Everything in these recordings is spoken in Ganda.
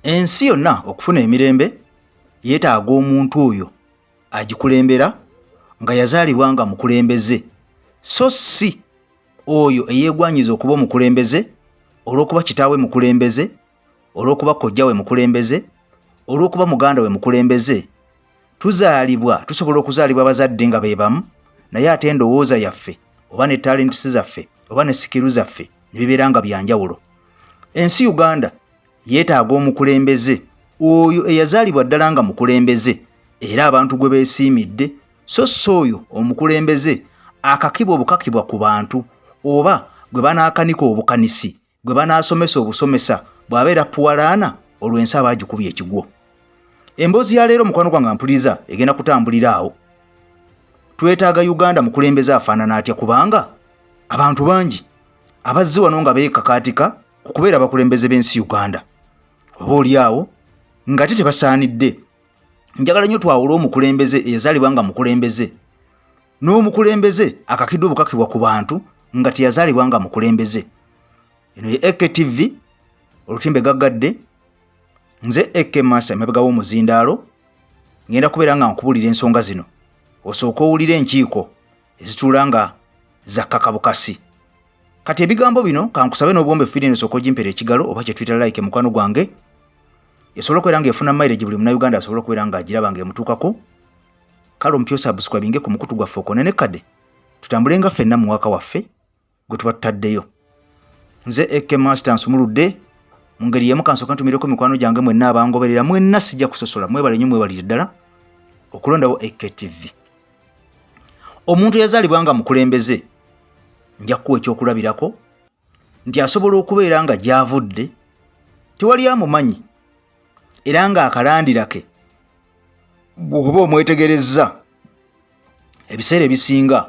Ensi yonna okufuna emirembe yeetaaga omuntu oyo agikulembera nga yazaalibwa nga mukulembeze, so si oyo eyeegwanyiza okuba omukulembeze olw'okuba kitaawe mukulembeze, olw'okuba kojjawe mukulembeze, olw'okuba muganda we mukulembeze. Tusobola okuzaalibwa abazadde nga be bamu, naye ate endowooza yaffe oba ne talentisi zaffe oba ne sikiru zaffe ne bibeera nga byanjawulo. Ensi Uganda yeetaaga omukulembeze oyo eyazaalibwa ddala nga mukulembeze era abantu gwe beesiimidde, so si oyo omukulembeze akakibwa obukakibwa ku bantu oba gwe banaakanika obukanisi, gwe banaasomesa obusomesa bw'abeera puwalaana olw'ensi aba agikubye ekigwo. Emboozi ya leero mukwano gwange mpuliriza egenda kutambulira awo. Twetaaga Uganda mukulembeze afaanana atya, kubanga abantu bangi abazze wano nga beekakaatika ku kubeera abakulembeze b'ensi Uganda. Oba oli awo nga tebasaanidde. Njagala nnyo twawula omukulembeze eyazaalibwa nga mukulembeze n'omukulembeze akakiddwa obukakibwa ku bantu nga teyazaalibwa nga mukulembeze. Eno ye Eke TV, olutimbe gaggadde. Nze Eke Master emabega w'omuzindaalo, ngenda kubeera nga nkubulira ensonga zino osooka owulire enkiiko ezituula nga zakkakabukasi. Kati ebigambo bino kankusabe n'obwombe fidini osooka ogimpera ekigalo oba kye tuyita like mukwano gwange, esobola okubeera nga efuna mileage buli munnayuganda asobola okubeera nga agiraba nga emutuukako. Kale ompyo subscribinge ku mukutu gwaffe okonenekadde, tutambule nga ffenna mu waka waffe gwe tuba tutaddeyo. Nze Eke Master nsumuludde mu ngeri y'emu, kansooka ntumireko mikwano gyange mwenna abangoberera, mwenna sijja kusosola, mwebale nnyo mwebalire ddala okulondawo Eke TV. Omuntu eyazaalibwa nga mukulembeze nja kuwa ekyokulabirako nti asobola okubeera nga gy'avudde tewali amumanyi era nga akalandira ke bw'oba omwetegerezza ebiseera ebisinga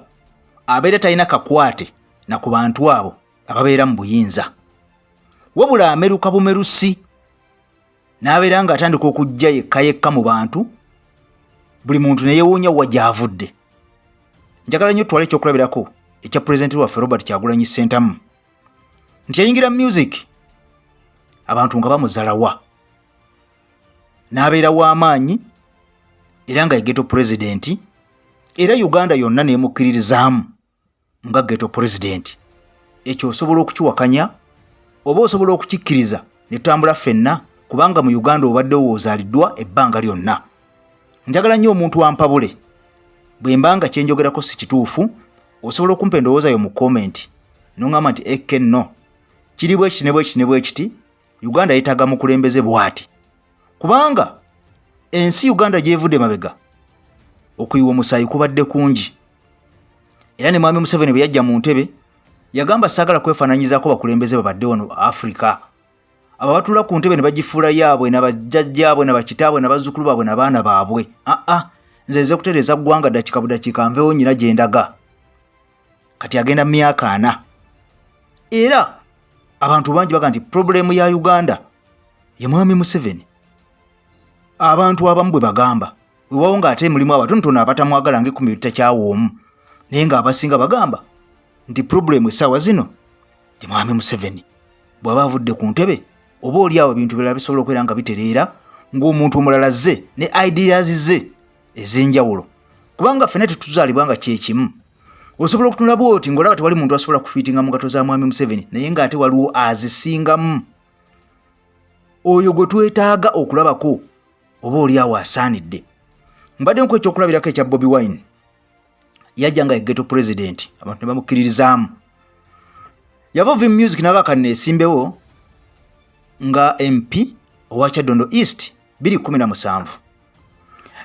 abeera talina kakwate na ku bantu abo ababeera mu buyinza, wabula ameruka bumerusi n'abeera nga atandika okujja yekka mu bantu, buli muntu ne yeewuunya wa gy'avudde. Njagala nnyo twala ekyokulabirako ekya pulezidenti waffe Robert Kyagulanyi Ssentamu nti yayingira music abantu nga bamuzalawa n'abeera w'amaanyi era nga ye ghetto president, era Uganda yonna neemukkiririzaamu nga ghetto president. Ekyo osobola okukiwakanya oba osobola okukikkiriza ne tutambula ffenna, kubanga mu Uganda obadde woozaaliddwa ebbanga lyonna. Njagala nnyo omuntu wampabule bwe mbanga kyenjogerako si kituufu, osobola okumpa endowooza yo mu comment n'oŋŋamba nti Eke nno kiri bwe kiti ne bwe kiti ne bwe kiti, Uganda yeetaaga mukulembeze bw'ati. Kubanga ensi Uganda gy'evudde mabega okuyiwa omusaayi kubadde kungi, era ne Mwami Museveni bwe yajja mu ntebe yagamba saagala kwefaananyizaako bakulembeze babadde wano Africa. Abo batuula ku ntebe ne bagifuula yaabwe n'abajjajjaabwe n'abakitaabwe n'abazzukulu baabwe n'abaana baabwe. Nze nze kutereeza ggwanga ddakiika budakiika nveewo nnyina gye ndaga. Kati agenda mu myaka 4. Era abantu bangi baga nti problemu ya Uganda ye Mwami Museveni. Abantu abamu bwe bagamba weewawo ng'ate mulimu abatonotono abatamwagala ng'ekumi bitakyawoomu, naye ng'abasinga bagamba nti problemu essaawa zino ye Mwami Museveni. Bw'aba avudde ku ntebe oba oli awo ebintu birala bisobola okubeera nga bitereera ng'omuntu omulala zze ne ideas ze ez'enjawulo, kubanga ffenna tetuzaalibwa nga kyekimu. Osobola okutunula bw'oti ng'olaba tewali muntu asobola kufiitinga mu ngato za Mwami Museveni, naye ng'ate waliwo azisingamu. Oyo gwe twetaaga okulabako oba oli awo asaanidde. Mbadde nku ekyokulabirako ekya Bobi Wine, yajja nga ye ghetto president, abantu ne bamukkiririzaamu. Yava Vim Music n'abaaka neesimbewo nga MP owa Kyaddondo East 2017.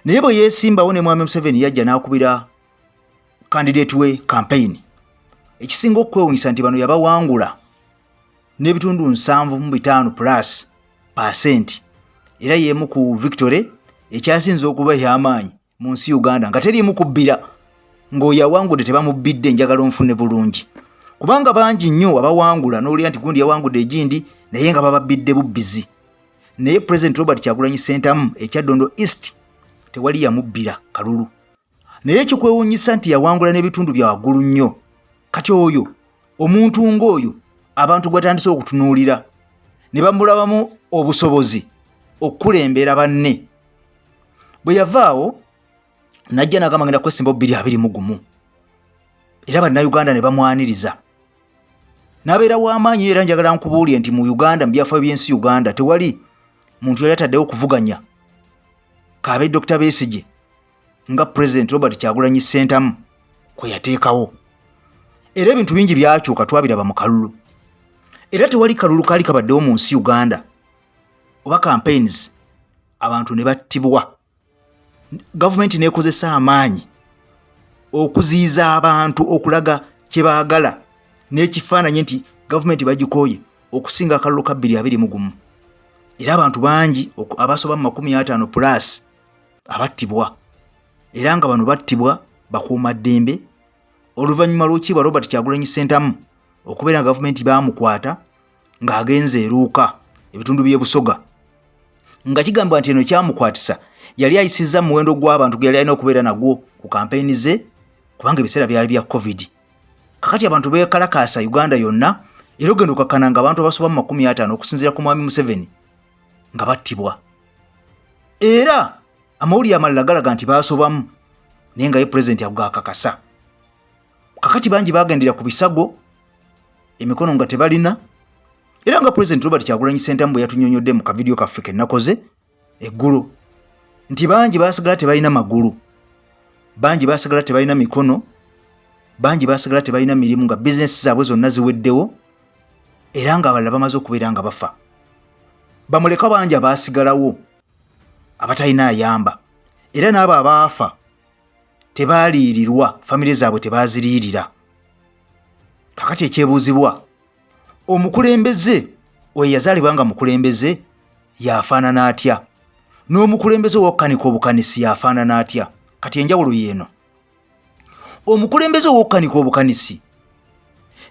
Naye bwe yeesimbawo ne Mwami Museveni yajja n'akubira candidate we campaign. Ekisinga okwewuunyisa nti bano yabawangula n'ebitundu 7.5%, era y'emu ku victory ekyasinze okuba y'amaanyi mu nsi Uganda, nga teriimu kubbira ng'oyo awangudde tebamubbidde. Njagala onfune bulungi, kubanga bangi nnyo abawangula n'olya nti gundi yawangudde egindi naye nga bababbidde bubbizi. Naye President Robert Kyagulanyi Ssentamu ekyaddondo East tewali yamubbira kalulu, naye ekikwewuunyisa nti yawangula n'ebitundu bya waggulu nnyo. Kati oyo omuntu ng'oyo abantu gwatandise okutunuulira ne bamulabamu obusobozi okulembera banne. Bwe yavaawo najja n'agamba ngenda kwesimba 221 era bannayuganda ne bamwaniriza. N'abeera w'amaanyi era njagala nkubuulire nti mu Uganda, mu byafaayo by'ensi Uganda, tewali muntu yali ataddewo okuvuganya kaabe Dr. Besigye nga President Robert Kyagulanyi Ssentamu kwe yateekawo. Era ebintu bingi byakyuka, twabiraba mu kalulu. Era tewali kalulu kaali kabaddewo mu nsi Uganda oba campaigns abantu ne battibwa. Gavumenti n'ekozesa amaanyi okuziyiza abantu okulaga kye baagala n'ekifaananyi nti gavumenti bagikooye okusinga akalulu ka 221. Era abantu bangi abasoba mu 50 plus abattibwa. Era nga bano battibwa bakuumaddembe oluvannyuma lw'okiibwa Robert Kyagulanyi Ssentamu okubeera nga gavumenti baamukwata ng'agenze eruuka ebitundu by'e Busoga, nga kigamba nti eno kyamukwatisa yali ayisizza mu muwendo gw'abantu gwe yali alina okubeera nagwo ku kampeyini ze, kubanga ebiseera byali bya COVID. Kakati abantu beekalakaasa Uganda yonna, era ogenda okakkana nga abantu abasoba mu 50 okusinziira ku Mwami Museveni nga battibwa. Era amawulire amalala galaga nti baasobamu naye nga ye Pulezidenti agakakasa. Kakati bangi bagendera ku bisago, emikono nga tebalina. Era nga Pulezidenti Robert Kyagulanyi Ssentamu bwe yatunyonyodde mu kavidiyo kaffe ke nakoze eggulo nti bangi baasigala tebalina magulu, bangi baasigala tebalina mikono, bangi baasigala tebalina mirimu, nga bizinesi zaabwe zonna ziweddewo, era nga abalala bamaze okubeera nga bafa. Bamuleka bangi abaasigalawo abatalina ayamba, era n'abo abaafa tebaaliirirwa, famire zaabwe tebaaziriirira. Kakati ekyebuuzibwa, omukulembeze oyo eyazaalibwa nga mukulembeze yafaanana atya? N'omukulembeze ow'okukanika obukanisi yafaanana atya? Kati enjawulo yeeno, omukulembeze ow'okukanika obukanisi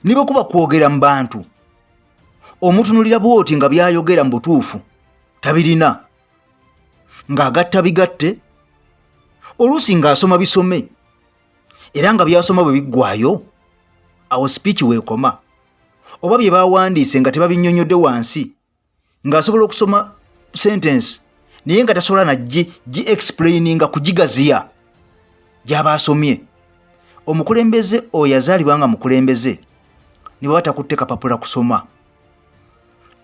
ne bwe kuba kwogera mu bantu omutunulira bw'oti nga byayogera mu butuufu tabirina, ng'agatta bigatte, oluusi ng'asoma bisome, era nga byasoma bwe biggwayo awo speech weekoma, oba bye baawandiise nga tebabinnyonnyodde wansi, ng'asobola okusoma sentence naye nga tasobola na gi-explaininga kugigaziya gy'aba asomye. Omukulembeze oyo yazaalibwa nga mukulembeze ne baba takutte kapapula kusoma,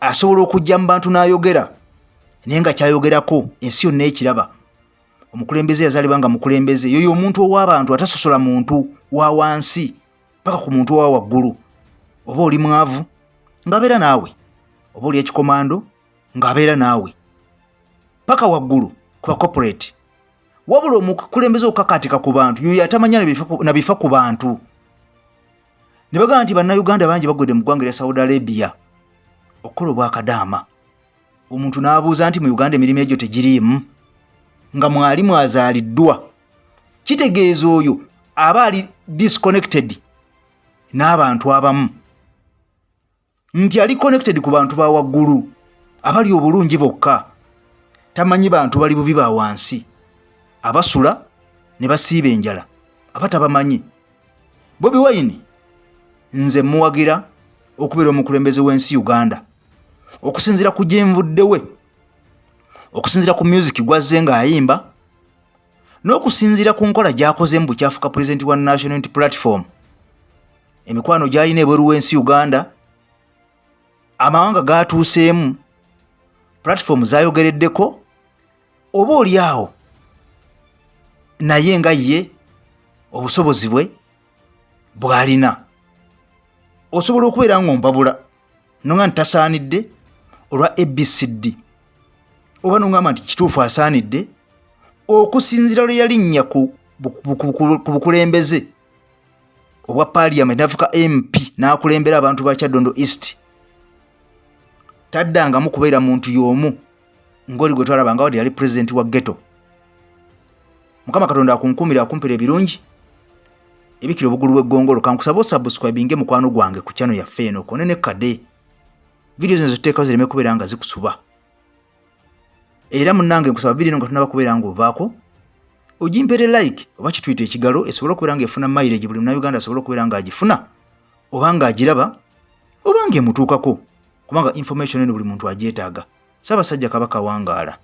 asobola okujja mu bantu n'ayogera naye nga kyayogerako ensi yonna ekiraba. Omukulembeze yazaalibwa nga mukulembeze yoyo omuntu ow'abantu, atasosola muntu wa wansi paka ku muntu owa waggulu. Oba oli mwavu ng'abeera naawe, oba oli ekikomando ng'abeera naawe, paka waggulu ku ba corporate. Wabula omukulembeze okukakatika ku bantu yoyo atamanya na bifa ku bantu. Ne bagamba nti bannayuganda bangi bagwedde mu ggwanga lya Saudi Arabia okukola obwakadaama. Omuntu n'abuuza nti mu Uganda emirimu egyo tegiriimu, nga mwali mwazaaliddwa. Kitegeeza oyo aba ali disconnected n'abantu abamu, nti ali connected ku bantu ba waggulu abali obulungi bokka, tamanyi bantu bali bubi ba wansi abasula ne basiiba enjala abatabamanyi. Bobi Wine nze muwagira okubeera omukulembeze w'ensi Uganda okusinziira ku gyenvudde we, okusinziira ku music gwazze ng'ayimba, n'okusinziira ku nkola gy'akoze mu bukyafuka Pulezidenti wa National Unity Platform, emikwano gy'alina ebweru w'ensi Uganda, amawanga gatuuseemu, platform zayogereddeko, oba oli awo naye nga ye obusobozi bwe bw'alina osobola okubeera ng'ompabula nonga ntasaanidde olwa ABCD, oba nongamba nti kituufu asaanidde okusinziira lwe yalinnya ku bukulembeze obwa Parliament n'afuka MP n'akulembera abantu ba Kyaddondo East. Taddangamu kubeera muntu y'omu ng'oli gwe twalabanga wadde yali President wa ghetto. Mukama Katonda akunkumira akumpira ebirungi ebikira obugulu bw'eggongolo. Kankusaba osubscribinge mukwano gwange ku channel yaffe eno konene kade video zino zituteekawo zireme kubeera nga zikusuba. Era munnange nkusaba video nga tunaba kubeera nga ovaako ogimpere like oba kituyite ekigalo esobola okubeera nga efuna mileage buli Munnayuganda asobola okubeera nga agifuna oba nga agiraba oba nga emutuukako, kubanga information eno buli muntu agyetaaga. Ssaabasajja Kabaka wangaala.